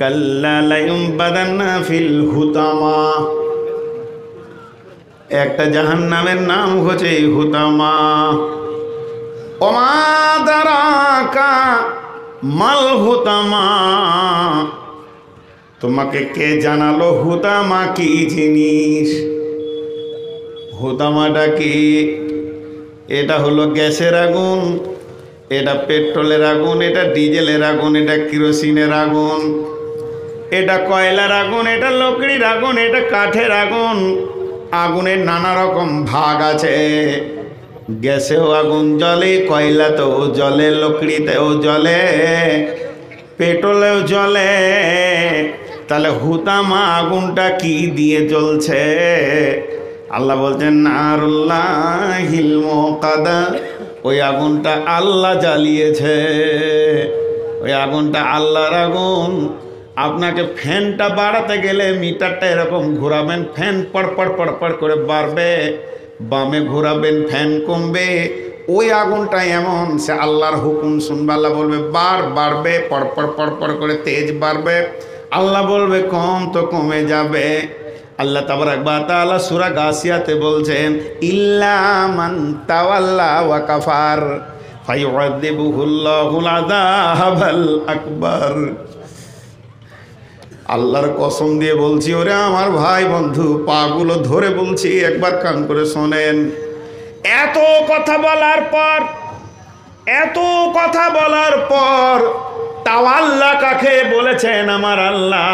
কাল্লা লায়ুমবাদান্না feel হুতামা। একটা জাহান্নামের নাম হচ্ছে হুতামা। ওমা দারাকা মাল হুতামা, তোমাকে কে জানালো হুতামা কি জিনিস? হুতামাটা কি? এটা হলো গ্যাসের আগুন, এটা পেট্রোলের আগুন, এটা ডিজেলের আগুন, এটা কেরোসিনের আগুন, এটা কয়লার আগুন, এটা লকড়ির আগুন, এটা কাঠের আগুন। আগুনের নানা রকম ভাগ আছে। গ্যাসেও আগুন জ্বলে, কয়লাতেও জ্বলে, লকড়িতেও জ্বলে, পেট্রোলেও জ্বলে। তাহলে হুতামা আগুনটা কি দিয়ে জ্বলছে? আল্লাহ বলছেন নারুল্লাহিল মুকাদা, ওই আগুনটা আল্লাহ জ্বালিয়েছে। ওই আগুনটা আল্লাহর আগুন। আপনাকে ফ্যানটা বাড়াতে গেলে মিটারটা এরকম ঘোরাবেন, ফ্যান পড়পড় পড়পড় করে বাড়বে, বামে ঘোরাবেন ফ্যান কমবে। ওই আগুনটা এমন, সে আল্লাহর হুকুম শুনবে। আল্লাহ বলবে বাড়বে, পড়পড় পড়পড় করে তেজ বাড়বে। আল্লাহ বলবে কম তো কমে যাবে। আল্লাহ তাবারাক ওয়া তাআলা সূরা গাসিয়াতে বলছেন ইল্লা মান তাওয়াল্লা ওয়া কাফার ফায়ুআযিবুহুল্লাহুল আযাবাল আকবার। আল্লাহর কসম দিয়ে বলছি, ওরে আমার ভাই বন্ধু, পাগুলো ধরে বলছি, একবার কান করে শোনেন। এত কথা বলার পর তাওয়াল্লা কাকে বলেছেন আমার আল্লাহ?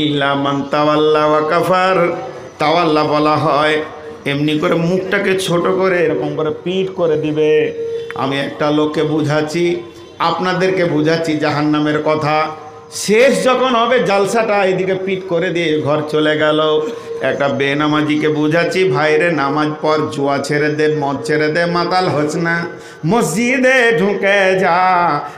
ইল্লা মান তাওয়াল্লা ওয়া কাফার। তাওয়াল্লা বলা হয় এমনি করে মুখটাকে ছোট করে এরকম করে পিট করে দিবে। আমি একটা লোককে বুঝাচ্ছি, আপনাদেরকে বুঝাচ্ছি জাহান্নামের কথা। শেষ যখন হবে জালসাটা, এদিকে পিট করে দিয়ে ঘর চলে গেল। একটা বেনামাজিকে বুঝাচ্ছি, ভাইরে নামাজ পড়, জুয়া ছেড়ে দে, মদ ছেড়ে দে, মাতাল হস না, মসজিদে ঢুকে যা।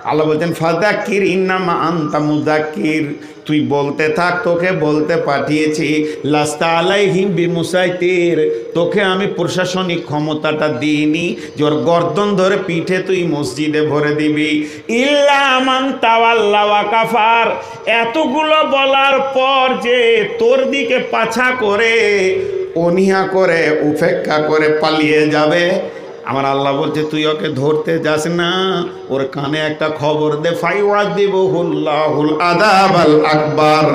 আল্লাহ বলছেন ফাযাক্কির ইন্নামা আনতা মুযাক্কির, তুই বলতে থাক, তোকে বলতে পাঠিয়েছি। লাস্তা আলাইহিম বিমুসাইতির, তোকে আমি প্রশাসনিক ক্ষমতাটা দিইনি যে ওর গর্দন ধরে পিঠে তুই মসজিদে ভরে দিবি। ইল্লা মান তাওয়াল্লা ওয়া কাফার। এতগুলো বলার পর যে তোর দিকে পাছা করে, অনীহা করে, উপেক্ষা করে পালিয়ে যাবে, আমার আল্লাহ বলছে তুই ওকে ধরতে যাস না, ওর কানে একটা খবর দে, ফায়ুআযিবুহুল্লাহুল আযাবাল আকবার।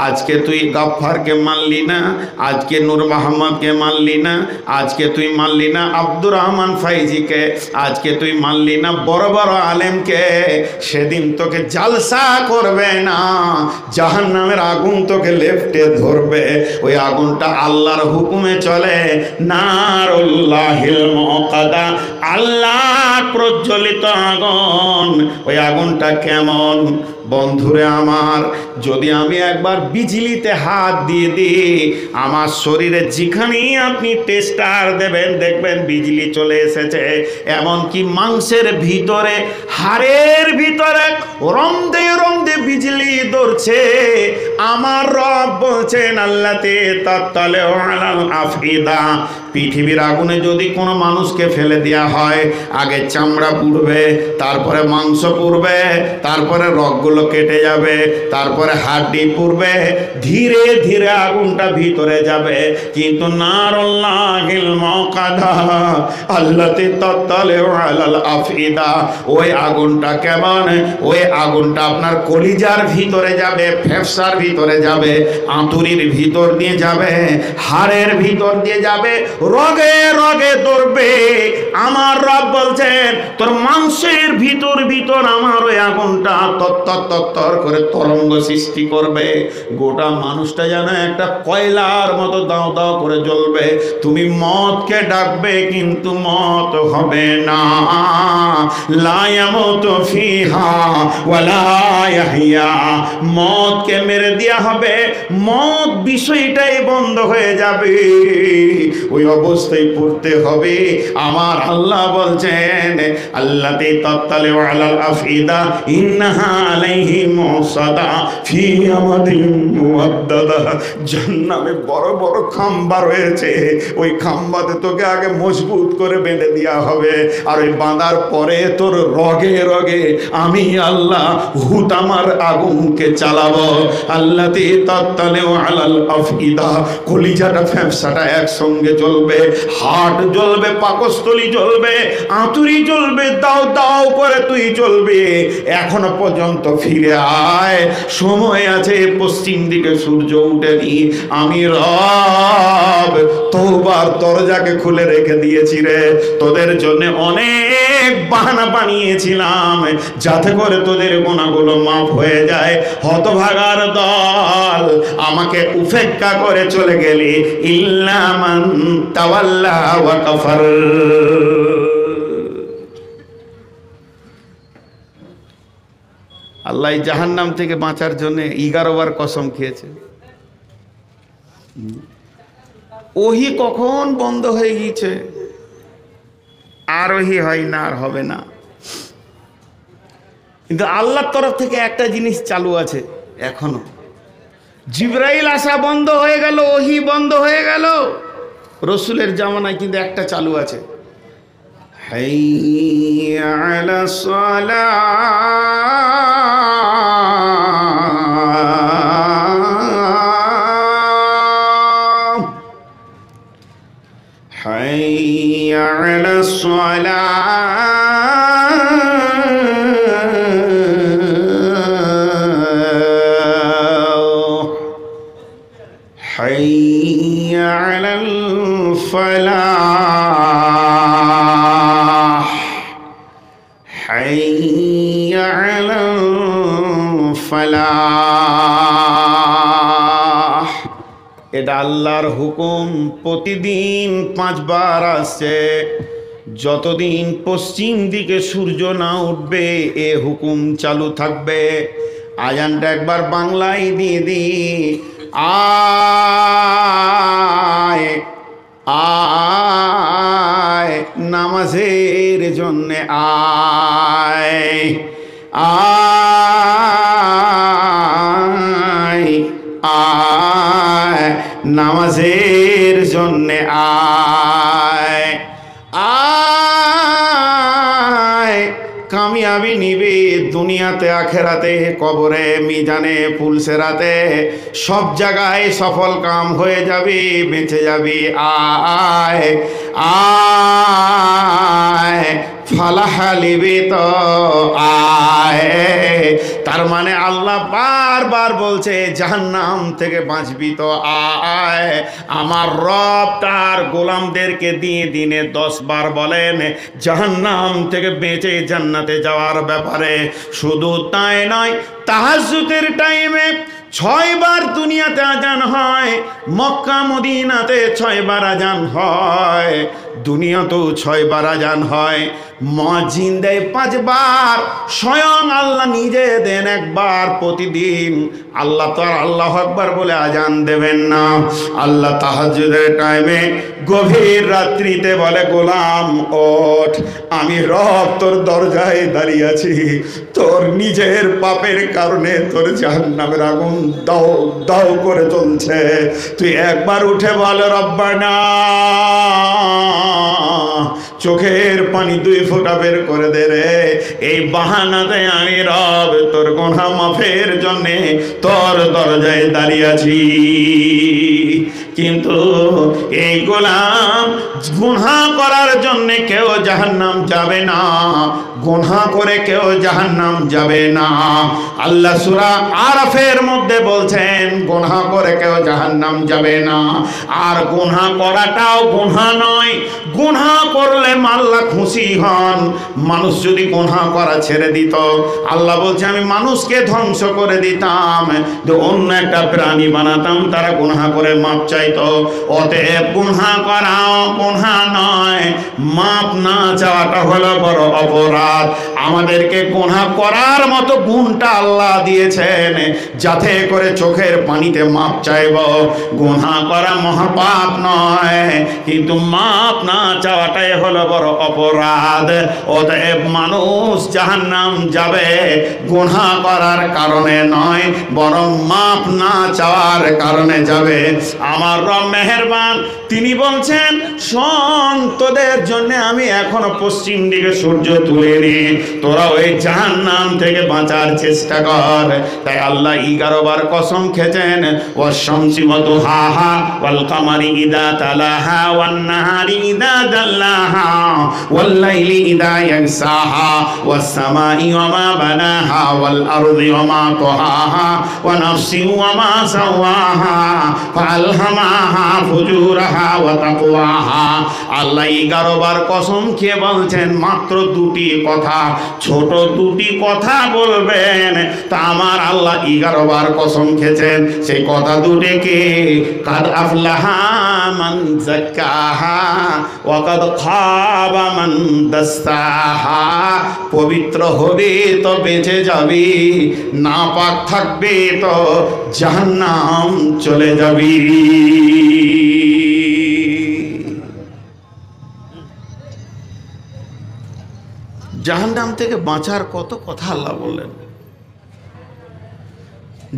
আজকে তুই গাফফারকে মানলি না, আজকে নূর মাহমুদকে মানলি না, আজকে তুই মানলি না আব্দুর রহমান ফাইজিকে, আজকে তুই মানলি না বড় বড় আলেমকে, সেদিন তোকে জালসা করবে না, জাহান্নামের আগুন তোকে লেফটে ধরবে। ওই আগুনটা আল্লাহর হুকুমে চলে, নারুল্লাহিল মুকাদা, আল্লাহ প্রজ্বলিত আগুন। ওই আগুনটা কেমন বন্ধুরে আমার? যদি আমি একবার বিজলিতে হাত দিয়ে দিই, আমার শরীরে যেখানেই আপনি টেস্টার দেবেন দেখবেন বিজলি চলে এসেছে। এমনকি মাংসের ভিতরে, হাড়ের ভিতরে রমদে রমদে বিজলি ধরছে। আমার রব বলছেন আল্লাতে তাত্তালে আলাল আফিদা, পৃথিবীর আগুনে যদি কোনো মানুষকে ফেলে দেওয়া হয়, আগে চামড়া পুড়বে, তারপরে মাংস পুড়বে, তারপরে রগগুলো কেটে যাবে, তারপরে হাড্ডি পুড়বে, ধীরে ধীরে আগুনটা ভিতরে যাবে। কিন্তু নারুল্লাহিল মুকাদা, আল্লাতি তাত্তালিউ আলাল আফিদা, ওই আগুনটা কেমন? ওই আগুনটা আপনার কলিজার ভিতরে যাবে, ফেফসার ভিতরে যাবে, আঁতুরির ভিতর দিয়ে যাবে, হাড়ের ভিতর দিয়ে যাবে, রগে রগে ধরবে। আমার রব বলছেন তোর মাংসের ভিতর আমার ওই আগুনটা তত্তর করে তরঙ্গ সৃষ্টি করবে। গোটা মানুষটা যেন একটা কয়লার মতো দাও দাও করে জ্বলবে। তুমি মদকে ডাকবে কিন্তু মত হবে না। লা ইয়ামুতু ফিহা ওয়ালা ইয়াহইয়া, মদকে মেরে দেয়া হবে, মদ বিষয়টাই বন্ধ হয়ে যাবে। ওই অবস্থায় পড়তে হবে। আমার আল্লাহ বলছেন আল্লাতী তাত্তালিউ আলাল আফইদা ইন্নাহা আলাইহিম মুসাদা ফি আমাদিন মুআদ্দাদা। জাহান্নামে বড় বড় খাম্বা রয়েছে, ওই খাম্বাতে তোকে আগে মজবুত করে বেঁধে দেওয়া হবে, আর ওই বাঁধার পরে তোর রগে রগে আমি আল্লাহ হুতামার আগুনকে চালাবো। আল্লাতী তাত্তালিউ আলাল আফইদা, কলিজাটা ফ্যাপসাটা একসঙ্গে জ্বলবে, হাট জ্বলবে, পাকস্থলী জ্বলবে, আঁতুরি জ্বলবে, দাও দাও করে তুই জ্বলবে। এখনো পর্যন্ত ফিরে আয়, সময় আছে, পশ্চিম দিকে সূর্য উঠেনি। আমি রব তওবার দরজাকে খুলে রেখে দিয়েছি রে, তোদের জন্য অনেক বাহানা বানিয়েছিলাম যাতে করে তোদের গুনাহগুলো মাফ হয়ে যায়। হতভাগার দল, আমাকে উপেক্ষা করে চলে গেলি। ইল্লা মান তাওয়াল্লা ওয়া কাফার। আল্লাহ জাহান্নাম থেকে বাঁচার জন্য 11 বার কসম খেয়েছে। ওহি কখন বন্ধ হয়ে গিয়েছে, আর ওহি হয় না, আর হবে না। কিন্তু আল্লাহর তরফ থেকে একটা জিনিস চালু আছে এখনো। জিবরাইল আসা বন্ধ হয়ে গেল, ওহি বন্ধ হয়ে গেল, রসুলের জামানায় কিন্তু একটা চালু আছে। হাইয়া আলাস সালাহ, হাইয়া আলাস সালাহ, হাইয়া আলাল ফালাহ, হাইয়া আলাল ফালাহ। এটা আল্লাহর হুকুম, প্রতিদিন 5 বার আসছে। যতদিন পশ্চিম দিকে সূর্য না উঠবে এ হুকুম চালু থাকবে। আজানটা একবার বাংলায় দিয়ে দি। আয় আয় নামাজের জন্য আয়, আয় আয় নামাজের জন্য আয়, আয় কামিয়াবি নিবি দুনিয়াতে, আখেরাতে, কবরে, মিজানে, পুলসেরাতে, সব জায়গায় সফল কাম হয়ে যাবি, বেঁচে যাবি। আয় আয় ফালাহ লিবি তো আয়। তার মানে আল্লাহ বারবার বলছে জাহান্নাম থেকে বাঁচবি তো আয়। আমার রব তার গোলামদেরকে দিয়ে দিনে 10 বার বলেন জাহান্নাম থেকে বেঁচে জান্নাতে যাওয়ার ব্যাপারে। শুধু তাই নয়, তাহাজ্জুদের টাইমে 6 বার দুনিয়াতে আজান হয়, মক্কা মদিনাতে 6 বার আজান হয়, দুনিয়াতেও 6 বার আজান হয়। মুয়াজ্জিন দেয় 5 বার, স্বয়ং আল্লাহ নিজে দেন 1 বার প্রতিদিন। আল্লাহ তো আর আল্লাহু আকবার বলে আজান দেবেন না। আল্লাহ তাহাজ্জুদের টাইমে গভীর রাত্রিতে বলে গোলাম ওঠ, আমি রব তোর দরজায় দাঁড়িয়ে আছি, তোর নিজের পাপের কারণে তোর জাহান্নামের আগুন দাও দাও করে চলছে। তুই একবার উঠে বল রব্বানা, চোখের পানি 2 ফোঁটা বের করে দে রে। এই বাহানাতে আমি রব তোর গুনাহ মাফের জন্যে তোর দরজায় দাঁড়িয়ে আছি। কিন্তু এই গোলাম গুনাহ করার জন্যে কেউ জাহান্নাম যাবে না, গুনাহ করে কেউ জাহান্নাম যাবে না। আল্লাহ সূরা আরাফের মধ্যে বলছেন গুনাহ করে কেউ জাহান্নাম যাবে না। আর গুনাহ করাটাও গুনাহ নয়, গুনাহ করলে আল্লাহ খুশি হন। মানুষ যদি গুনাহ করা ছেড়ে দিত, আল্লাহ বলছে আমি মানুষকে ধ্বংস করে দিতাম, অন্য একটা প্রাণী বানাতাম, তারা গুনাহ করে মাপ চাইতো। অতএব গুনাহ করাও গুনাহ নয়, মাপ না চাওয়াটা হলো বড় অপরাধ। অপরাধ। আমাদেরকে গুনাহ করার মতো গুণটা আল্লাহ দিয়েছেন, যাতে করে চোখের পানিতে মাপ চাইব। গুনাহ করা মহাপাপ নয়, কিন্তু মাপ না চাওয়াটাই হলো বড় অপরাধ। অতএব মানুষ জাহান্নাম যাবে গুনাহ করার কারণে নয়, বরং মাপ না চাওয়ার কারণে যাবে। আমার রব মেহেরবান, তিনি বলছেন সন্তদের জন্য আমি এখনো পশ্চিম দিকে সূর্য তুলিনি, তোরা ওই জাহান্নাম থেকে বাঁচার চেষ্টা কর। তাই আল্লাহ 11 বার কসম খেয়েছেন, ওয়াশ-শামসি ওয়া দুহাহা ওয়াল কামারি ইযা তালাহা ওয়ান নাহারি ইযা জাল্লাহা ওয়াল লাইলি ইযা ইয়াগসাহা ওয়াস সামাই ওয়া মা বানাহা ওয়াল আরদি ওয়া মা তাহাহা ওয়া নাফসি ওয়া মা সাওয়াহা ফাআলহামাহা ফুজুরাহা ওয়া তাকওয়াহা। আল্লাহ 11 বার কসম খেয়ে বলছেন মাত্র দুটি কথা, ছোট দুটি কথা বলবেন, তা আমার আল্লাহ 11 বার কসম খেয়েছেন। সেই কথা দুটি কি? কাদ আফলাহা মান যাক্কাহা ওয়া কাদ খাবা মান দাস্সাহা। পবিত্র হবে তো বেঁচে যাবি, নাপাক থাকবে তো জাহান্নাম চলে যাবি। জাহান্নাম থেকে বাঁচার কত কথা আল্লাহ বললেন।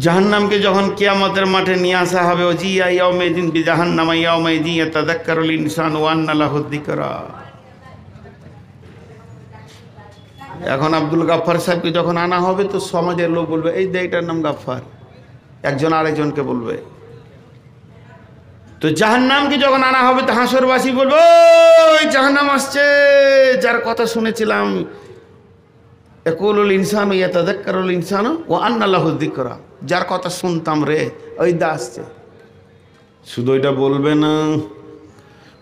জাহান্নামকে যখন কিয়ামতের মাঠে নিয়ে আসা হবে, ওজিয়া ইয়াউমাইযিন বিজাহান্নামা ইয়াউমাইযিন ইয়াতাযাক্কারুল ইনসানু ওয়া আন্না লাহু যিকরা। এখন আব্দুল গাফফার সাহেবকে যখন আনা হবে তো সমাজের লোক বলবে এই এটার নাম গাফফার, একজন আরেকজনকে বলবে। তো জাহান্নামকে যখন আনা হবে তো হাসরবাসী বলবে ওই জাহান্নাম আসছে, যার কথা শুনেছিলাম, ইয়াকুলুল ইনসানু ইয়াতাযাক্কারুল ইনসানু ওয়া আন্না লাহু যিকরা, যার কথা শুনতাম রে ওই দা আসছে। শুধু ওইটা বলবে না,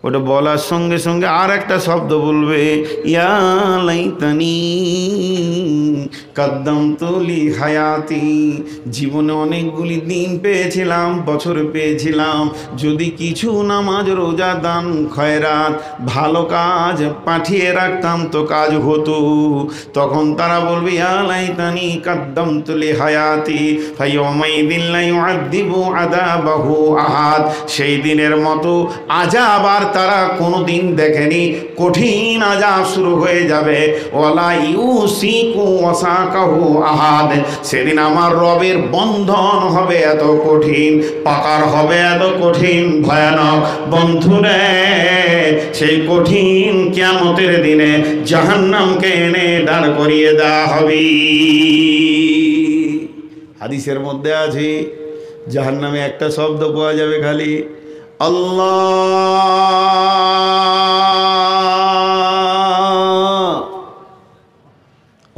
ওটা বলার সঙ্গে সঙ্গে আর একটা শব্দ বলবে, ইয়া লাইতানি কাদ্দামতু লি হায়াতি। জীবনে অনেকগুলি দিন পেয়েছিলাম, বছর পেয়েছিলাম, যদি কিছু নামাজ রোজা দান খয়রাত ভালো কাজ পাঠিয়ে রাখতাম তো কাজ হতো। তখন তারা বলবে ইয়া লাইতানি কাদ্দামতু লি হায়াতি ফায়াউমাইযিন লা ইউআযযিবু আযাবাহু আহাদ। সেই দিনের মতো আযাব আর তারা কোনোদিন দেখেনি, কঠিন আযাব শুরু হয়ে যাবে। ওয়ালা ইউসিকু ওয়াসাকাহু আহাদ। সেদিন আমার রবের বন্ধন হবে এত কঠিন, পাকার হবে এত কঠিন, ভয়ানক। বন্ধুরে, সেই কঠিন কিয়ামতের দিনে জাহান্নামকে এনে দাঁড় করিয়ে দেওয়া হবে। হাদিসের মধ্যে আছে জাহান্নামে একটা শব্দ পাওয়া যাবে খালি, আল্লাহ,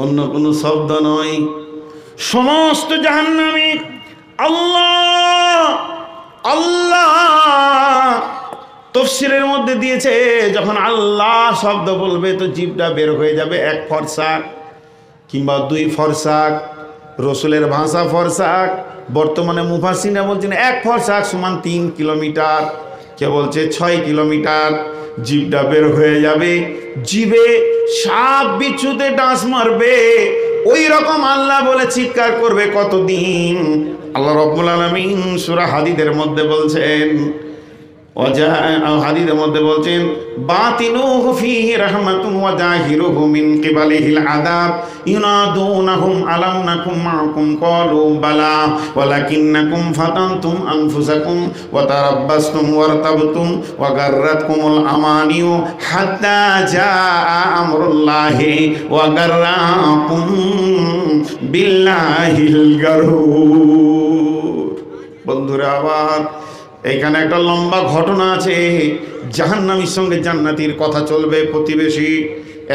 অন্য কোনো শব্দ নয়। সমস্ত জাহান্নামী আল্লাহ আল্লাহ। তাফসীরের মধ্যে দিয়েছে যখন আল্লাহ শব্দ বলবে তো জিভটা বের হয়ে যাবে এক ফরসাক কিংবা দুই ফরসাক। রসুলের ভাষা ফরসাক, বর্তমানে মুফাসসিররা বলছেন এক ফরসাক সমান 3 কিলোমিটার, কে বলছে 6 কিলোমিটার। জিভটা বের হয়ে যাবে, জিভে সাপ বিচ্ছুতে ডাঁস মারবে, ওই রকম আল্লাহ বলে চিৎকার করবে কতদিন। আল্লাহ রাব্বুল আলামিন সূরা হাদীদের মধ্যে বলছেন, হাদীদের মধ্যে বলছেন বাতিনুহু ফীহি রাহমাতুন ওয়া যাহিরুহু মিন কিবালিহিল আযাব ইউনাদুনাহুম আলাম নাকুম মাআকুম ক্বালু বালা ওয়ালাকিন্নাকুম ফাতানতুম আনফুসাকুম ওয়া তারাব্বাসতুম ওয়ারতাবতুম ওয়া গাররাতকুমুল আমানিউ হাত্তা জাআ আমরুল্লাহি ওয়া গাররাকুম বিল্লাহিল গারুর। বন্ধুরা, আবার এইখানে একটা লম্বা ঘটনা আছে। জাহান্নামীর সঙ্গে জান্নাতীর কথা চলবে। প্রতিবেশী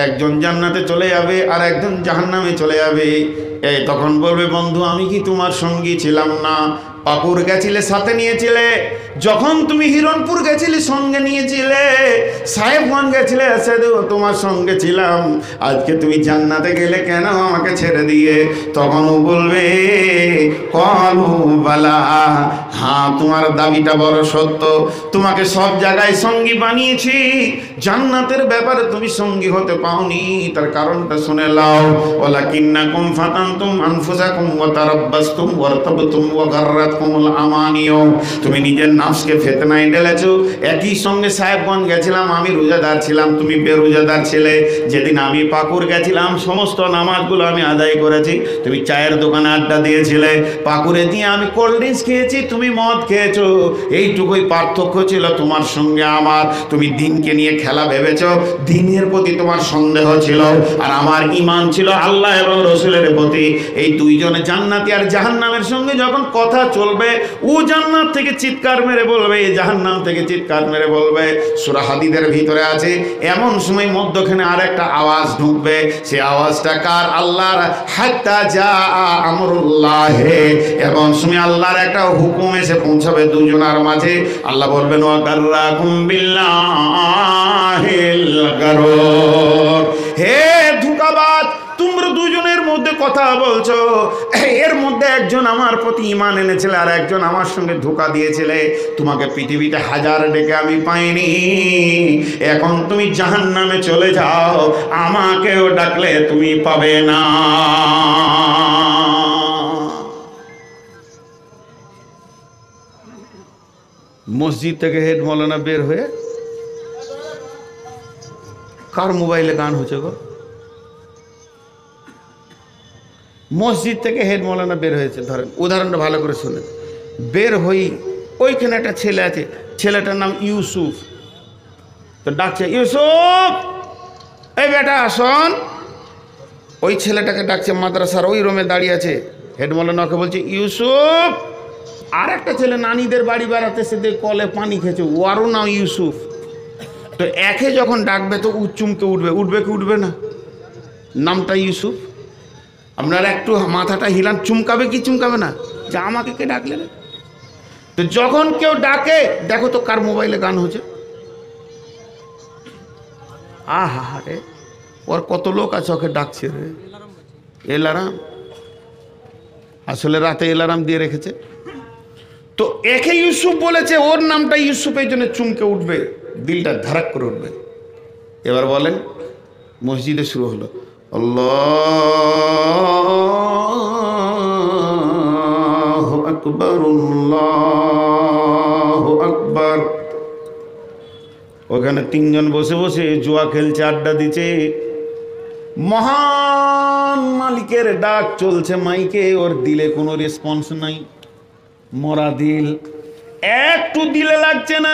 একজন জান্নাতে চলে যাবে আর একজন জাহান্নামে চলে যাবে। এই তখন বলবে, বন্ধু আমি কি তোমার সঙ্গী ছিলাম না? পাকুর গেছিলে সাথে নিয়েছিলে, যখন তুমি হিরণপুর গেছিলে সঙ্গে নিয়েছিলে, সাহেবগঞ্জ গেছিলে সেদিও তোমার সঙ্গে ছিলাম, আজকে তুমি জান্নাতে গেলে কেন আমাকে ছেড়ে দিয়ে? তখন ও বলবে কলু বালা, হ্যাঁ, তোমার দাবিটা বড় সত্য, তোমাকে সব জায়গায় সঙ্গী বানিয়েছি, জান্নাতের ব্যাপারে তুমি সঙ্গী হতে পাওনি। তার কারণটা শুনে লাও। ওয়ালাকিন্নাকুম ফাতানতুম আনফুসাকুম ওয়া তারাব্বাসতুম ওয়ারতাবতুম ওয়া গাররাতকুমুল আমানিয়ু। তুমি নিজের নাফসকে ফিতনায় ঢেলেছো। একই সঙ্গে সাহেবগঞ্জ গেছিলাম, আমি রোজাদার ছিলাম, তুমি বেরোজাদার ছিলে। যেদিন আমি পাকুর গেছিলাম, সমস্ত নামাজগুলো আমি আদায় করেছি, তুমি চায়ের দোকানে আড্ডা দিয়েছিলে। পাকুরে দিয়ে আমি কোল্ড ড্রিঙ্কস খেয়েছি, তুমি মদ খেয়েছো। এইটুকুই পার্থক্য ছিল তোমার সঙ্গে আমার। তুমি দিনকে নিয়ে খেলা ভেবেছো, দিনের প্রতি তোমার সন্দেহ ছিল, আর আমার ঈমান ছিল আল্লাহ এবং রসুলের প্রতি। এই দুইজনে জান্নাতি আর জাহান্নামের সঙ্গে যখন কথা চলবে, ও জান্নাত থেকে চিৎকার মেরে বলবে, জাহান্নাম থেকে চিৎকার মেরে বলবে। সূরা হাদীদের ভিতরে আছে, এমন সময় মধ্যখানে আর একটা আওয়াজ ঢুকবে। সে আওয়াজটা কার? আল্লাহর। হাত্তা জা আমরুল্লাহ, এবং সময় আল্লাহর একটা হুকুম এসে পৌঁছাবে দুজনের মাঝে। আল্লাহ বলবেন ওয়া গাররাকুম বিল্লাহিল গারুর। হে ধোঁকাবাজ, তোমরা দুজনের মধ্যে কথা বলছো, এর মধ্যে একজন আমার প্রতি ঈমান এনেছিল আর একজন আমার সঙ্গে ধোঁকা দিয়েছিলে। তোমাকে পৃথিবীতে হাজার ডেকে আমি পাইনি, এখন তুমি জাহান্নামে চলে যাও, আমাকেও ডাকলে তুমি পাবে না। মসজিদ থেকে হেড মৌলানা বের হয়ে, কার মোবাইলে গান হচ্ছে গো? মসজিদ থেকে হেড মৌলানা বের হয়েছে, ধরেন উদাহরণটা ভালো করে শুনেন। বের হই, ওইখানে একটা ছেলে আছে, ছেলেটার নাম ইউসুফ। তো ডাকছে, ইউসুফ এই বেটা শোন। ওই ছেলেটাকে ডাকছে, মাদ্রাসার ওই রুমে দাঁড়িয়ে আছে। হেড মৌলানাকে বলছে ইউসুফ। আর একটা ছেলে নানিদের বাড়ি বেড়াতে সে কলে পানি খেয়েছে, ওরও নাম ইউসুফ। তো একে যখন ডাকবে তো চমকে উঠবে, উঠবে কি উঠবে না? নামটা ইউসুফ। আপনারা একটু মাথাটা হিলান, চুমকাবে কি চুমকাবে না? যে আমাকে কে ডাকলে রে? তো যখন কেউ ডাকে, দেখো তো কার মোবাইলে গান হচ্ছে। আহা রে, ওর কত লোক আছে ওকে ডাকছে রে। এলারাম, আসলে রাতে এলারাম দিয়ে রেখেছে। তো একে ইউসুফ বলেছে, ওর নামটা ইউসুফ, এই জন্য চুমকে উঠবে, দিলটা ধারাক করে উঠবে। এবার বলেন, মসজিদে শুরু হলো আল্লাহু আকবার, আল্লাহু আকবার। ওখানে তিনজন বসে বসে জুয়া খেলছে, আড্ডা দিচ্ছে। মহান মালিকের ডাক চলছে মাইকে, ওর দিলে কোনো রেসপন্স নাই, মরা দিল, একটু দিলে লাগছে না।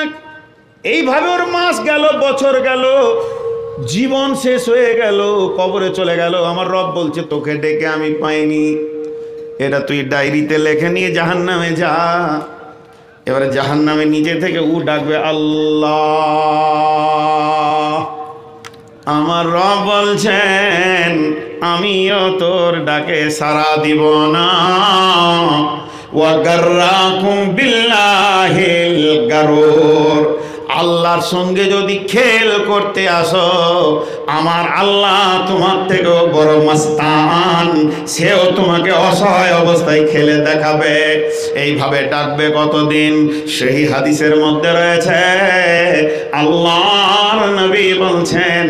এইভাবে ওর মাস গেল, বছর গেল, জীবন শেষ হয়ে গেল, কবরে চলে গেল। আমার রব বলছে তোকে ডেকে আমি পাইনি, এটা তুই ডায়েরিতে লেখে নিয়ে জাহান্নামে যা। এবারে জাহান্নামে নিজে থেকে ও ডাকবে আল্লাহ। আমার রব বলছেন আমিও তোর ডাকে সাড়া দিব না। ওয়া গাররাকুম বিল্লাহিল গারুর। আল্লাহর সঙ্গে যদি খেল করতে আসো, আমার আল্লাহ তোমার থেকেও বড় মাস্তান, সেও তোমাকে অসহায় অবস্থায় খেলে দেখাবে। এইভাবে ডাকবে কতদিন? সেই হাদিসের মধ্যে রয়েছে, আল্লাহর নবী বলছেন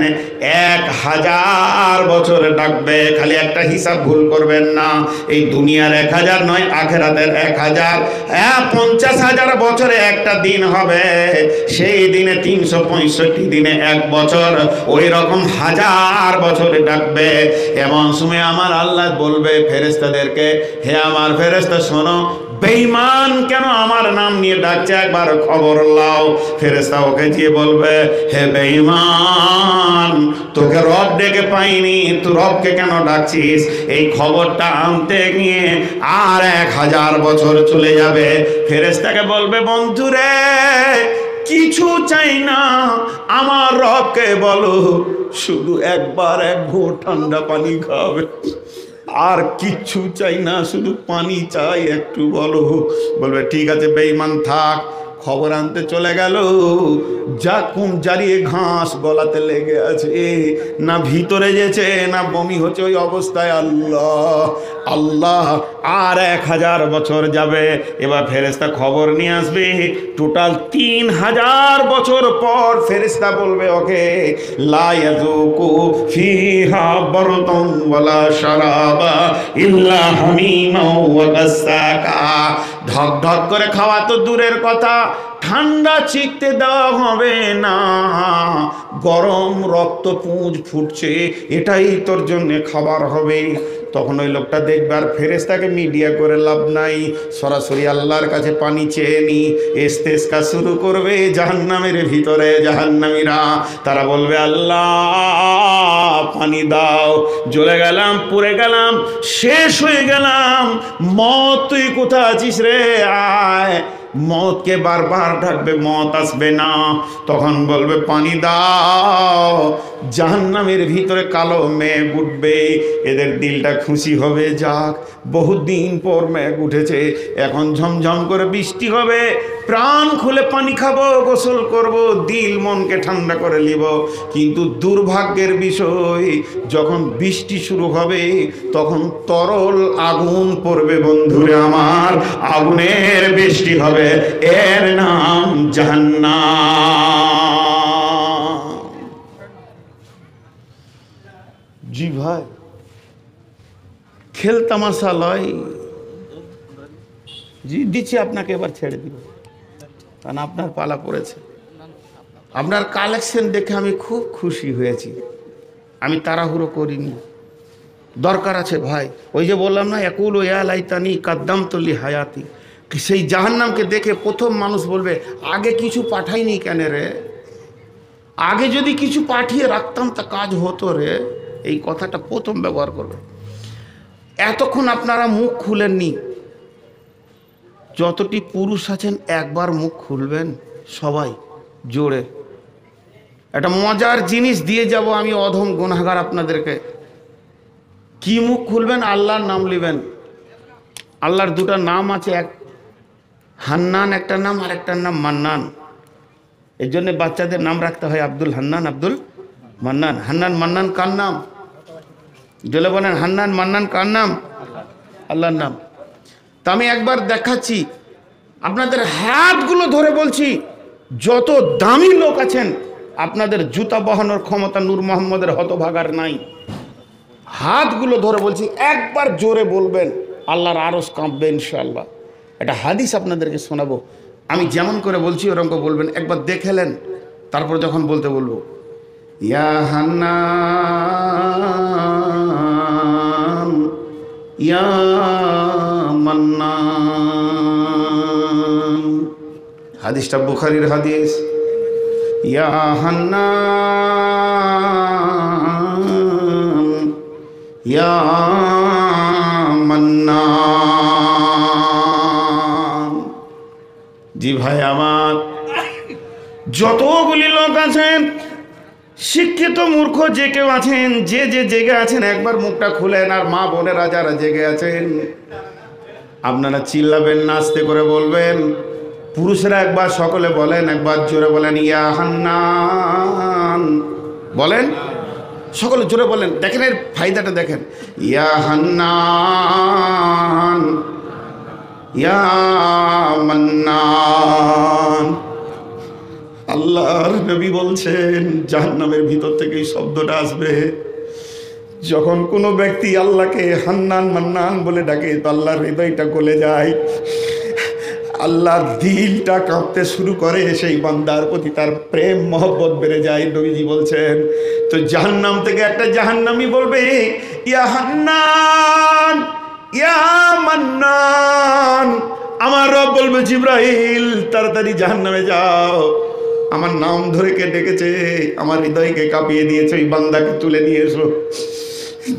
1000 বছর ডাকবে। খালি একটা হিসাব ভুল করবেন না, এই দুনিয়ার 1000 নয়, আখেরাতের 1000। 50,000 বছরে একটা দিন হবে, সেই দিনে 365 দিনে 1 বছর, ওই রকম 1000 বছরে ডাকবে। এমন সময় আমার আল্লাহ বলবে ফেরেশতাদেরকে, হে আমার ফেরেশতা শোনো, বেঈমান কেন আমার নাম নিয়ে ডাকছে, একবার খবর লাও। ফেরেশতা ওকে গিয়ে বলবে, হে বেঈমান, তোকে রব ডেকে পাইনি, তুই রবকে কেন ডাকছিস? এই খবরটা আনতে গিয়ে আর 1000 বছর চলে যাবে। ফেরেশতাকে বলবে, বন্ধুরে কিছু চাই না, আমার রবকে বলো শুধু একবার 1 ঘুঁট ঠান্ডা পানি খাবে, আর কিচ্ছু চাই না, শুধু পানি চাই, একটু বলো। বলবে ঠিক আছে বেঈমান থাক, খবর আনতে চলে গেল, যা কুম জারিয়ে ঘাস গলাতে লেগে আছে, না ভিতরে যেছে না বমি হচ্ছে, ওই অবস্থায় আল্লাহ আল্লাহ আর 1000 বছর যাবে। এবার ফেরেশতা খবর নিয়ে আসবে, টোটাল 3000 বছর পর ফেরেশতা বলবে ওকে, লা ইয়াযুকু ফিহা বারদান ওয়ালা শারাবা ইল্লা হামিমা ওয়া গাসসাকা। ধক ধক করে খাওয়া তো দূরের কথা, ঠান্ডা চিকতে দেওয়া হবে না। গরম রক্ত পুঁজ ফুটছে, এটাই তোর জন্য খাবার হবে। তখন ওই লোকটা দেখবে আর ফেরেশতাকে মিডিয়া করে লাভ নাই, সরাসরি আল্লাহর কাছে পানি চেয়ে নি। ইস্তেসকা শুরু করবে জাহান্নামের ভিতরে জাহান্নামীরা। তারা বলবে আল্লাহ পানি দাও, জ্বলে গেলাম, পুড়ে গেলাম, শেষ হয়ে গেলাম, মত তুই কোথায় আছিস রে, আয়। মতকে বারবার ডাকবে, মত আসবে না। তখন বলবে পানি দাও। জাহান্নামের ভিতরে কালো মেঘ উঠবে, এদের দিলটা খুশি হবে, যাক বহুত দিন পর মেঘ উঠেছে, এখন ঝমঝম করে বৃষ্টি হবে, প্রাণ খুলে পানি খাবো, গোসল করব, দিল মনকে ঠান্ডা করে নিব। কিন্তু দুর্ভাগ্যের বিষয়, যখন বৃষ্টি শুরু হবে তখন তরল আগুন পড়বে বন্ধুরে আমার, আগুনের বৃষ্টি হবে, এর নাম জাহান্নাম। জি ভাই, খেল তামাশা লয়। জি দিচ্ছি আপনাকে, এবার ছেড়ে দিব, কারণ আপনার পালা পড়েছে। আপনার কালেকশন দেখে আমি খুব খুশি হয়েছি, আমি তাড়াহুড়ো করিনি, দরকার আছে ভাই। ওই যে বললাম না, একুল ও ইয়া লাইতানি কাদ্দামতু লি হায়াতি, সেই জাহান্নামকে দেখে প্রথম মানুষ বলবে আগে কিছু পাঠাইনি কেন রে, আগে যদি কিছু পাঠিয়ে রাখতাম তা কাজ হতো রে, এই কথাটা প্রথম ব্যবহার করবে। এতক্ষণ আপনারা মুখ খুলেননি, যতটি পুরুষ আছেন একবার মুখ খুলবেন সবাই জোরে। একটা মজার জিনিস দিয়ে যাব আমি, অধম গুনাহগার আপনাদেরকে। কি মুখ খুলবেন? আল্লাহর নাম নেবেন। আল্লাহর দুটো নাম আছে, এক হান্নান একটা নাম, আর একটার নাম মান্নান। এর জন্য বাচ্চাদের নাম রাখতে হয় আব্দুল হান্নান, আব্দুল মান্নান। হান্নান মান্নান কার নাম? জলে বলেন, হান্নান মান্নান কার নাম? আল্লাহর নাম। তা আমি একবার দেখাচ্ছি আপনাদের, হাতগুলো ধরে বলছি, যত দামি লোক আছেন আপনাদের জুতা বহানোর ক্ষমতা নূর মোহাম্মদের হতভাগার নাই। হাতগুলো ধরে বলছি, একবার জোরে বলবেন, আল্লাহর আরশ কাঁপবে ইনশাআল্লাহ। একটা হাদিস আপনাদেরকে শোনাবো, আমি যেমন করে বলছি ওরকম করে বলবেন, একবার দেখেলেন, তারপর যখন বলতে বলবো, ইয়া হান্নান ইয়া মান্নান। হাদিসটা বুখারীর হাদিস। ইয়া হান্নান ইয়া মান্নান। জি ভাই আমার, যতগুলি লোক আছেন, শিক্ষিত মূর্খ যে কেউ আছেন, যে যে জেগে আছেন, একবার মুখটা খুলেন। আর মা বোনেরা যারা জেগে আছেন, আপনারা চিল্লাবেন না, আস্তে করে বলবেন। পুরুষরা একবার সকলে বলেন, একবার জোরে বলেন, ইয়া হান্নান। বলেন, সকলে জোরে বলেন, দেখেন এর ফায়দাটা দেখেন। ইয়া হান্নান ইয়া মান্নান। আল্লাহর নবী বলছেন, জাহান্নামের ভিতর থেকে এই শব্দটা আসবে। যখন কোনো ব্যক্তি আল্লাহকে হান্নান মান্নান বলে ডাকে, তো আল্লাহর হৃদয়টা গলে যায়, আল্লাহর দিলটা কাঁপতে শুরু করে, সেই বান্দার প্রতি তার প্রেম মহব্বত বেড়ে যায়। নবীজি বলছেন, তো জাহান্নাম থেকে একটা জাহান্নামী বলবে, ইয়া হান্নান ইয়া মান্নান। আমার রব বলবে, জিবরাইল তাড়াতাড়ি জাহান্নামে যাও, আমার নাম ধরে কে ডেকেছে, আমার হৃদয়কে কাঁপিয়ে দিয়েছে, ওই বান্দাকে তুলে নিয়ে এসো।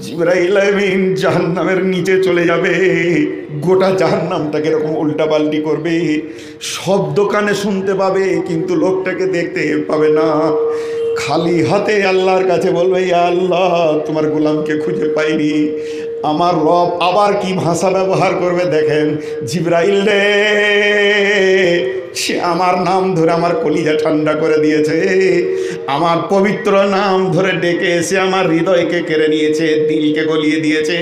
জিবরাইল আমিন জাহান্নামের নিচে চলে যাবে, গোটা জাহান্নামটাকে এরকম উল্টা পাল্টি করবে, শব্দ কানে শুনতে পাবে কিন্তু লোকটাকে দেখতে পাবে না। খালি হাতে আল্লাহর কাছে বলবে, ইয়া আল্লাহ তোমার গোলামকে খুঁজে পাইনি। আমার রব আবার কি ভাষা ব্যবহার করবে দেখেন, জিবরাইল রে সে আমার নাম ধরে আমার কলিজা ঠান্ডা করে দিয়েছে, আমার পবিত্র নাম ধরে ডেকে এসে আমার হৃদয়কে কেড়ে নিয়েছে, দিলকে গলিয়ে দিয়েছে।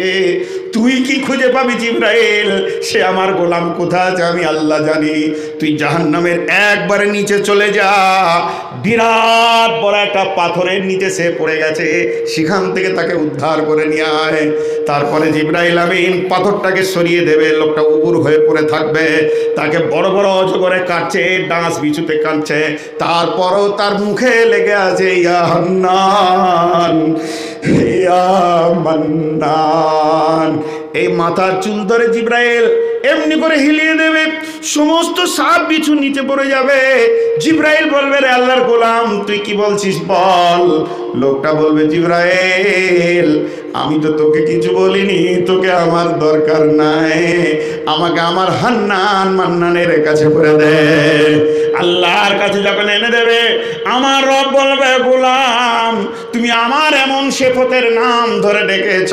তুই কি খুঁজে পাবি জিবরাইল? সে আমার গোলাম কোথায় আছে আমি আল্লাহ জানি। তুই জাহান্নামের একবারে নিচে চলে যা, বিরাট বড় একটা পাথরের নিচে সে পড়ে গেছে, সেখান থেকে তাকে উদ্ধার করে নিয়ে আয়। তারপরে জিবরাইল আমিন পাথরটাকে সরিয়ে দেবে, লোকটা উপুর হয়ে পড়ে থাকবে, তাকে বড় বড় অজগরে কাটছে, ডাঁস বিছুতে কাটছে, তারপরও তার মুখে লেগে আছে ইয়া হান্নান ইয়া মান্নান। এই মাথার চুল ধরে জিবরাইল এমনি করে হিলিয়ে দেবে, সমস্ত সাপ বিছু নিচে পড়ে যাবে। জিবরাইল বলবে রে আল্লাহর গোলাম তুই কি বলছিস বল। লোকটা বলবে জিবরাইল আমি তো তোকে কিছু বলিনি, তোকে আমার দরকার নাই, আমাকে আমার হান্নান মান্নানের কাছে করে দে। আল্লাহর কাছে যখন এনে দেবে আমার রব বলবে গোলাম তুমি আমার এমন শেফতের নাম ধরে ডেকেছ,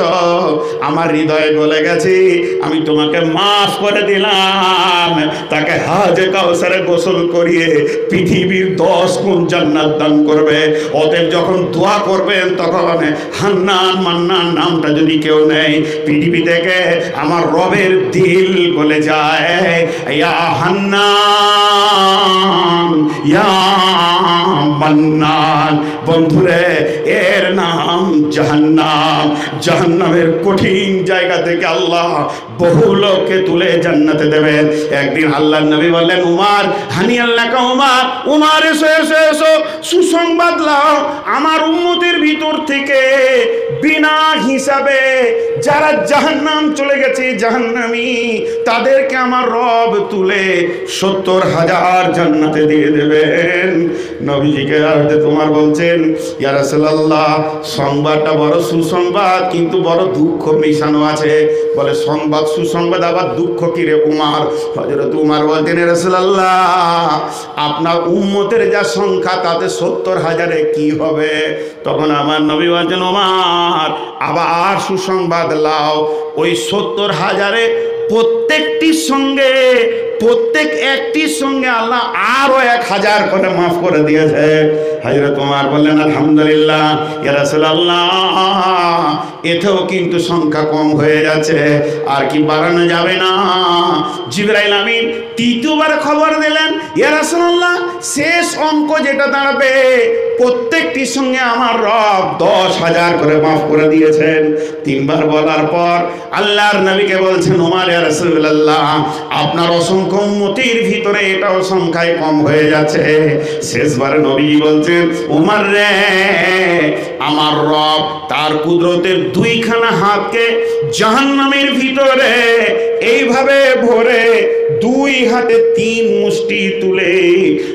আমার হৃদয়ে গলে গেছে, আমি তোমাকে মাফ করে দিলাম। তাকে হাজে কাউসারে গোসল করিয়ে পৃথিবীর 10 গুণ জান্নাত দান করবে। অতএব যখন দোয়া করবেন তখন হান্নান মান্নান নামটা যদি কেউ নেই, পৃথিবী থেকে আমার রবের দিল গলে যায়। ইয়া হান্নান ইয়া মান্নান। বন্ধুরে এর নাম জাহান্নাম। জাহান্নামের কঠিন জায়গা থেকে আল্লাহ বহু লোককে তুলে জান্নাতে দেবেন। একদিন আল্লাহর নবী বললেন উমার হানিয়াল্লাকা উমার, উমার এসো এসো এসো সুসংবাদ লাও, আমার উম্মতের ভিতর থেকে বিনা হিসাবে যারা জাহান্নাম চলে গেছে জাহান্নামী তাদেরকে আমার রব তুলে 70,000 জান্নাতে দিয়ে দেবেন। নবীজিকে তোমার বলছেন ইয়া রাসূলুল্লাহ সংবাদটা বড় সুসংবাদ কিন্তু বড় দুঃখ মিশানো আছে। বলে সংবাদ সুসংবাদ আবার দুঃখ কি রে উমার? হযরত উমার বলতেন ইয়া রাসূলুল্লাহ আপনার উম্মতের যা সংখ্যা তাতে 70,000-এ কি হবে? তখন আমার নবী বলছেন ওমর আবার সুসংবাদ লাও, ওই 70,000-এ প্রত্যেকটির সঙ্গে প্রত্যেক একটির সঙ্গে আল্লাহ আরো 1000 করে মাফ করে দিয়েছে। হযরত ওমর বললেন আলহামদুলিল্লাহ ইয়া রাসূলুল্লাহ, এতেও কিন্তু সংখ্যা কম হয়ে যাচ্ছে, আর কি বাড়ানো যাবে না? জিবরাইল আমিন তৃতীয়বার খবর দিলেন ইয়া রাসূলুল্লাহ শেষ অঙ্ক যেটা দাঁড়াবে প্রত্যেকটির সঙ্গে আমার রব 10,000 করে মাফ করে দিয়েছেন। 3 বার বলার পর আল্লাহর নবীকে বলছেন ওমর ইয়া রাসূলুল্লাহ আপনার অসংখ্য উম্মতির ভিতরে এটাও সংখ্যায় কম হয়ে যাচ্ছে। শেষবারে নবী বলছেন ওমর রে আমার রব তার কুদরতের 2খানা হাতকে জাহান্নামের ভিতরে এইভাবে ভরে 2 হাতে 3 মুষ্টি তুলে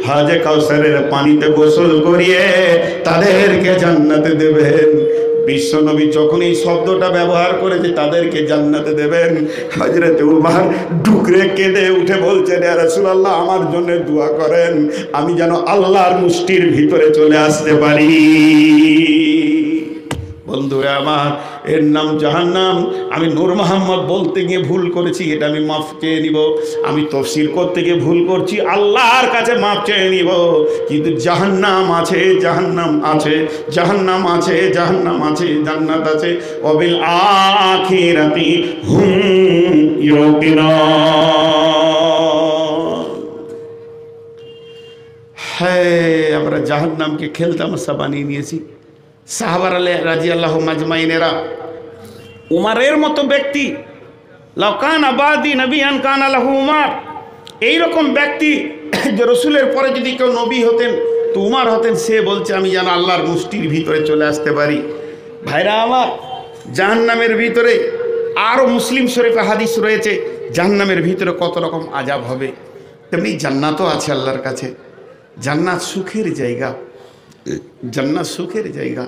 হাজে কাউসারের পানিতে গোসল করিয়ে তাদেরকে জান্নাতে দেবেন। বিশ্বনবী যখন এই শব্দটা ব্যবহার করেছে তাদেরকে জান্নাতে দেবেন, হযরত উমর ডুকরে কেঁদে উঠে বলছেন ইয়া রাসূলুল্লাহ আমার জন্য দোয়া করেন আমি যেন আল্লাহর মুষ্টির ভিতরে চলে আসতে পারি। বন্ধুরা আমার এর নাম জাহান্নাম। আমি নূর মোহাম্মদ বলতে গিয়ে ভুল করেছি, এটা আমি মাফ চেয়ে নিব। আমি তাফসীর করতে গিয়ে ভুল করছি, আল্লাহর কাছে মাফ চেয়ে নিব। কিন্তু জাহান্নাম আছে, জাহান্নাম আছে, জাহান্নাম আছে, জাহান্নাম আছে, জান্নাত আছে। ওয়াবিল আখিরাতি হুম ইউকিনুন। হ্যাঁ আমরা জাহান্নামকে খেলতামাশা বানিয়ে নিয়েছি। সাহাবার রাদিয়াল্লাহু মাজমাইনেরা উমারের মতো ব্যক্তি লাকান আবাদি নবিয়ান কানা লাহু উমার, এইরকম ব্যক্তি যে রসুলের পরে যদি কেউ নবী হতেন তো উমার হতেন। সে বলছে আমি যেন আল্লাহর মুষ্টির ভিতরে চলে আসতে পারি। ভাইরা আমার জাহান্নামের ভিতরে আরও মুসলিম শরীফে হাদিস রয়েছে জাহান্নামের ভিতরে কত রকম আযাব হবে, তেমনি জান্নাতও আছে আল্লাহর কাছে। জান্নাত সুখের জায়গা, জান্নাত সুখের জায়গা,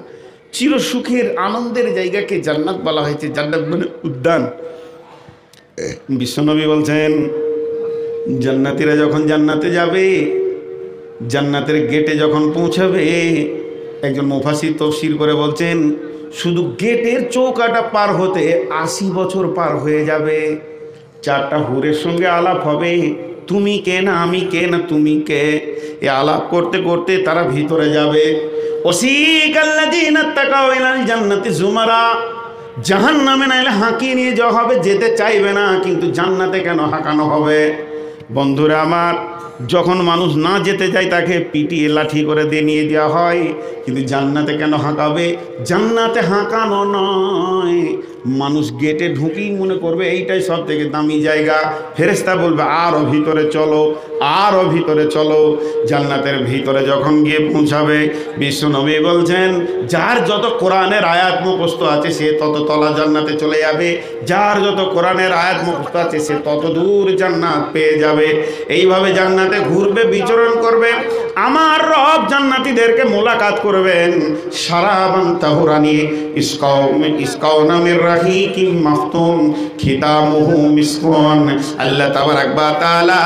চির সুখের আনন্দের জায়গাকে জান্নাত বলা হয়েছে। জান্নাত মানে উদ্যান। বিশ্বনবী বলছেন জান্নাতীরা যখন জান্নাতে যাবে, জান্নাতের গেটে যখন পৌঁছাবে, একজন মুফাসসির তাফসীর করে বলছেন শুধু গেটের চৌকাটা পার হতে 80 বছর পার হয়ে যাবে। 4টা হুরের সঙ্গে আলাপ হবে, তুমি কে না আমি কে না তুমি কে, এ আলাপ করতে করতে তারা ভিতরে যাবে। ওয়াসিকাল্লাযীনা তাকাউ ইলাল জান্নাতি যুমারা, জাহান্নামে নাইলে হাঁকিয়ে নিয়ে যাওয়া হবে, যেতে চাইবে না, কিন্তু জান্নাতে কেন হাঁকানো হবে? বন্ধুরা আমার, যখন মানুষ না যেতে যায় তাকে পিটিয়ে লাঠি করে দিয়ে নিয়ে দেওয়া হয়, কিন্তু জান্নাতে কেন হাঁকাবে? জান্নাতে হাঁকানো নয়, মানুষ গেটে ঢুকেই মনে করবে এইটাই সব থেকে দামি জায়গা। ফেরেশতা বলবে আরও ভিতরে চলো, আরও ভিতরে চলো। জান্নাতের ভিতরে যখন গিয়ে পৌঁছাবে, বিশ্বনবী বলছেন যার যত কোরআনের আয়াত মুখস্থ আছে সে তত তলা জান্নাতে চলে যাবে, যার যত কোরআনের আয়াত মুখস্থ আছে সে তত দূর জান্নাত পেয়ে যাবে। এইভাবে জান্নাতে ঘুরবে, বিচরণ করবে। আমার রব জান্নাতীদেরকে মোলাকাত করবেন শারাবান তাহুরা নিয়ে। ইসকাও নামের রাহিকিম মাখতুম খিতামুহু মিসকুন। আল্লাহ তাবারাক ওয়া তাআলা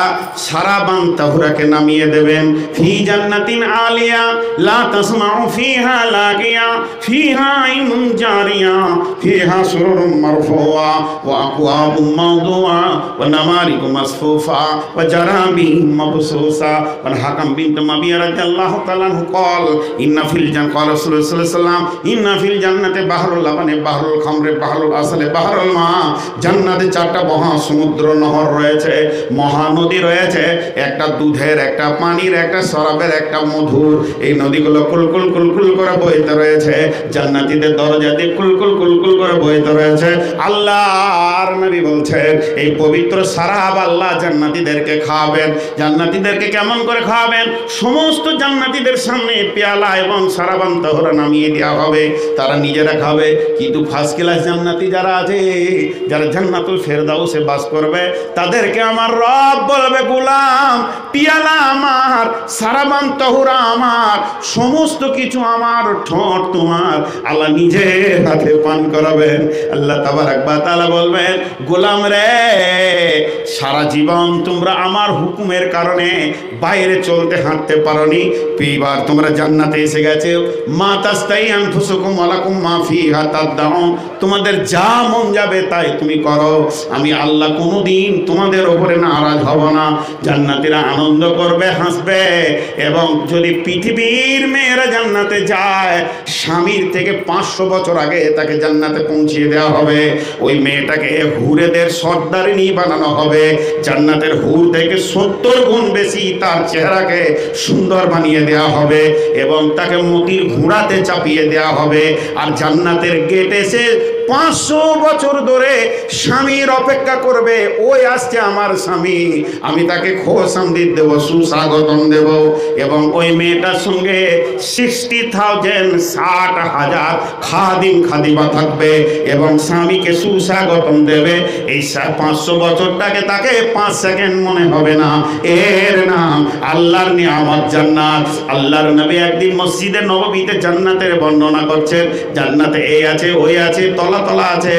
শারাবান তাহুরাকে নামিয়ে দেবেন। ফি জান্নাতিন আলিয়া লা তাসমাউ ফিহা লাগিয়া ফিহা আইনুন জারিয়া ফিহা সুরুরুম মারফুআ ওয়া আকওয়াবুম মাওদুআ ওয়া নামারিকু মাসফুফা ওয়া জারাবিম মাবসুসা। ওয়া হাকাম বিনত মাবিয়া রাদিয়াল্লাহু তাআলা আনহু قال ইন্না ফিল জান্নাতি قال রাসূল সাল্লাল্লাহু আলাইহি ওয়াসাল্লাম ইন্না ফিল জান্নাতি বাহরুল লাবানি বাহরুল খামরে বাহরুল আসলে বাহরুল মা। জান্নাতে চারটা মহা সমুদ্র নহর রয়েছে, মহানদী রয়েছে, একটা দুধের, একটা পানির, একটা শরাবের, একটা মধুর। এই নদীগুলো কুলকুল কুলকুল করে বইতে রয়েছে, জান্নাতীদের দরজা দিয়ে কুলকুল কুলকুল করে বইতে রয়েছে। আল্লাহর নবী বলছেন এই পবিত্র সারাব আল্লাহ জান্নাতীদেরকে খাওয়াবেন। জান্নাতীদেরকে কেমন করে খাওয়াবেন? সমস্ত জান্নাতীদের সামনে পেয়ালা এবং সারাবান তাহুরা নামিয়ে দেওয়া হবে, তারা নিজেরা খাবে। কিন্তু ফার্স্ট ক্লাস জান্নাতি যারা আছে, যারা জান্নাতুল ফেরদাউসে বাস করবে, তাদেরকে আমার রব বলবে গোলাম পিয়ালা আমার, সারাবান তাহুরা আমার, সমস্ত কিছু আমার, ঠোঁট তোমার। আল্লাহ নিজের হাতে পান করাবেন। আল্লাহ তাবারাক ওয়া তাআলা বলবেন গোলাম রে, সারা জীবন তোমরা আমার হুকুমের কারণে বাইরে চলতে হাঁটতে পারোনি, এইবার তোমরা জান্নাতে এসে গেছে। মা তাস্তাই আনফুসুকুম ওয়ালাকুম মা ফিহা তাদউন, তোমাদের যা মন যাবে তাই তুমি করো, আমি আল্লাহ কোনোদিন তোমাদের উপরে নারাজ হব না। জান্নাতীরা আনন্দ করবে, হাসবে। এবং যদি পৃথিবীর মেয়েরা জান্নাতে যায়, স্বামীর থেকে 500 বছর আগে তাকে জান্নাতে পৌঁছিয়ে দেওয়া হবে। ওই মেয়েটাকে হুরেদের সর্দারিনী বানানো হবে। জান্নাতের হুর থেকে 70 গুণ বেশি তার চেহারাকে সুন্দর বানিয়ে দেওয়া হবে এবং তাকে মতির ঘোড়াতে চাপিয়ে দেওয়া হবে। আর জান্নাতের গেট এসে 500 বছর ধরে স্বামীর অপেক্ষা করবে, ওই আসছে আমার স্বামী, আমি তাকে খোশ আমদিদ দেবো, সুস্বাগতম দেব। এবং ওই মেয়েটার সঙ্গে 60,000 60,000 খাদিম খাদিমা থাকবে এবং স্বামীকে সুস্বাগতম দেবে। এই 500 বছরটাকে তাকে 5 সেকেন্ড মনে হবে না। এর নাম আল্লাহর নিয়ামত জান্নাত। আল্লাহর নবী একদিন মসজিদে নববীতে জান্নাতের বর্ণনা করছেন। জান্নাতে এই আছে, ওই আছে, তলা তলা আছে,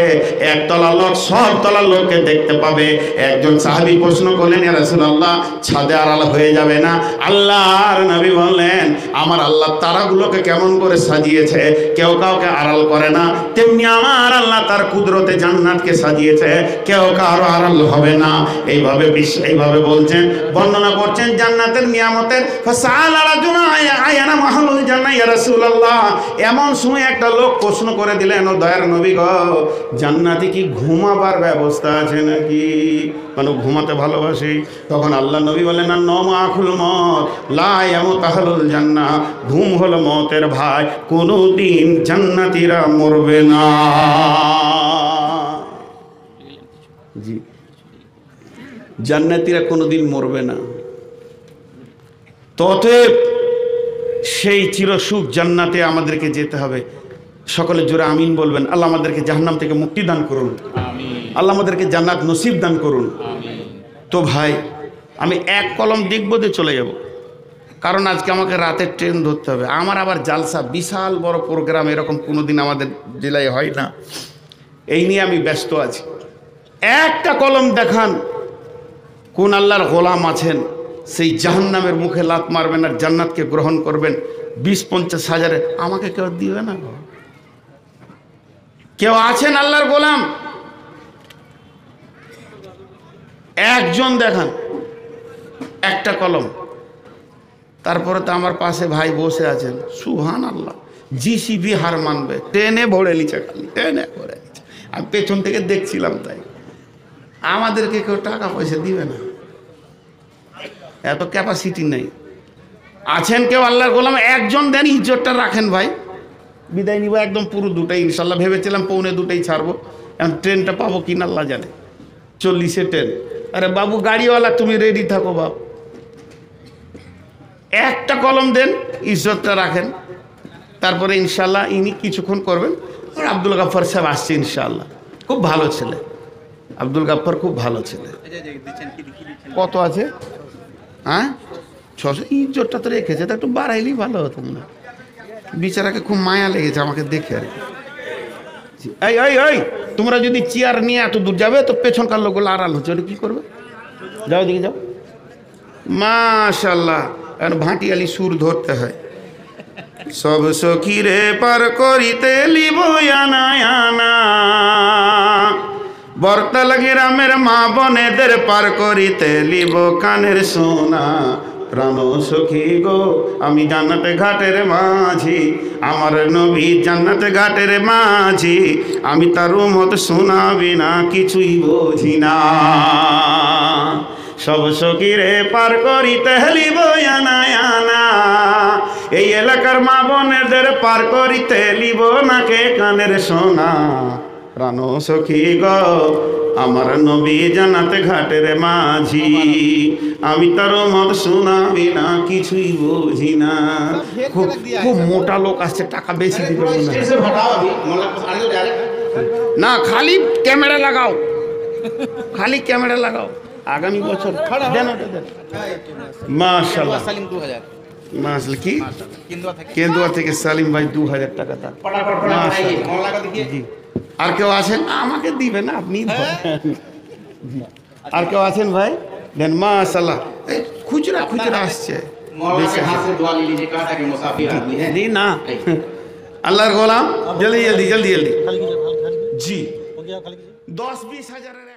একতলা লোক সব তলার লোককে দেখতে পাবে। একজন সাহাবী প্রশ্ন করলেন, ইয়া রাসূলুল্লাহ, ছাদে আড়াল হয়ে যাবে না? আল্লাহর নবী বললেন, আমার আল্লাহ তারাগুলোকে কেমন করে সাজিয়েছে, কেউ কাউকে আড়াল করে না, তেমনি আমার আল্লাহ তার কুদরতে জান্নাতকে সাজিয়েছে, কেউ কারো আড়াল হবে না। এইভাবে বলছেন, বর্ণনা করছেন জান্নাতের নিয়ামতের। ফাসাআলা রাজুলুন আয়ানা মাহলুল জান্নাহ ইয়া রাসূলুল্লাহ, এমন সময় একটা লোক প্রশ্ন করে দিলেন, ও দয়ার নবী গো, জান্নাতে কি ঘুমাবার ব্যবস্থা আছে নাকি? মানে ঘুমাতে ভালোবাসি। তখন আল্লাহ নবী বলেন, না, নওমু আখুল মত লা ইয়ামুতু আহলুল জান্নাহ, ঘুম হলো মতের ভাই, কোনোদিন জান্নাতীরা মরবে না। জি, জান্নাতীরা কোনোদিন মরবে না। ততএব সেই চিরসুখ জান্নাতে আমাদেরকে যেতে হবে। সকলে জোরে আমিন বলবেন। আল্লাহ আমাদেরকে জাহান্নাম থেকে মুক্তি দান করুন, আল্লাহ আমাদেরকে জান্নাত নসিব দান করুন। তো ভাই, আমি এক কলম দেখব দিয়ে চলে যাব, কারণ আজকে আমাকে রাতের ট্রেন ধরতে হবে। আমার আবার জালসা, বিশাল বড় প্রোগ্রাম, এরকম কোনোদিন আমাদের জেলায় হয় না। এই নিয়ে আমি ব্যস্ত আছি। একটা কলম দেখান, কোন আল্লাহর গোলাম আছেন সেই জাহান্নামের মুখে লাত মারবেন আর জান্নাতকে গ্রহণ করবেন 20-50 হাজারে? আমাকে কেউ দিবে না। কেউ আছেন আল্লাহর গোলাম? একজন দেখান। একটা কলম। তারপরে তো আমার পাশে ভাই বসে আছেন, সুবহানাল্লাহ, জিসিবি হার মানবে, ট্রেনে ভরে নিচে, খালি ট্রেনে ভরে নিচে। আমি পেছন থেকে দেখছিলাম, তাই আমাদেরকে কেউ টাকা পয়সা দিবে না, এত ক্যাপাসিটি নেই। আছেন কেউ আল্লাহর গোলাম, একজন দেন, ইজ্জতটা রাখেন ভাই। বিদায় নিব একদম পুরো দুটাই ইনশাল্লাহ, ভেবেছিলাম পৌনে দুটাই ছাড়বো, এখন ট্রেনটা পাবো কিনা আল্লাহ জানে, 40-এ ট্রেন। আরে বাবু গাড়িওয়ালা, তুমি রেডি থাকো বাবু, একটা কলম দেন, ইজ্জতটা রাখেন। তারপরে ইনশাল্লাহ ইনি কিছুক্ষণ করবেন। আর আব্দুল গাফফার সাহেব আসছে ইনশাল্লাহ, খুব ভালো ছেলে, আব্দুল গাফফার খুব ভালো ছেলে। কত আছে? হ্যাঁ 600। ইজ্জতটা তো রেখেছে, তা একটু বাড়াইলেই ভালো হতো না, বিচারাকে খুব মায়া লেগেছে আমাকে দেখে আর কি। এই এই এই, তোমরা যদি চেয়ার নিয়ে এত দূর যাবে তো পেছনকার লোকগুলো আড়াল হচ্ছে, ওটা কি করবে? যাও দিকে যাও। মাশাল্লাহ, এখন ভাটিয়ালি সুর ধরতে হয়। সব সখীরে পার করিতে লিব আনা আনা, বর্তাল গ্রামের মা বনেদের পার করিতে লিব কানের সোনা। প্রাণ সখী গো আমি জান্নাতে ঘাটের মাঝি, আমার নবী জান্নাতে ঘাটের মাঝি, আমি তার উম্মত শোনাবি না কিছুই বুঝি না। সব সখীরে পার করিতে লিব আনা আনা, এই এলাকার মা বোনেদের পার করিতে লিব নাকে কানের সোনা। প্রাণ সখী গো আমার নবী জান্নাতে ঘাটের মাঝি, আমি তার মত শোনাবি না কিছুই বুঝি না। খুব খুব মোটা লোক আসছে, টাকা বেশি দিবে না। খালি ক্যামেরা লাগাও, খালি ক্যামেরা লাগাও, আগামী বছর দেন। মাশাআল্লাহ, মাশাআল্লাহ। কি কেন্দুয়া থেকে সালিম ভাই 2000 টাকা তার। জি, আর কেউ আছেন? আমাকে দিবেন না, আপনি। আর কেউ আছেন ভাই? দেন। মাশাআল্লাহ, খুচরা খুচরা আসছে না। আল্লাহর গোলাম, জলদি জলদি জলদি জলদি। জি 10-20 হাজারের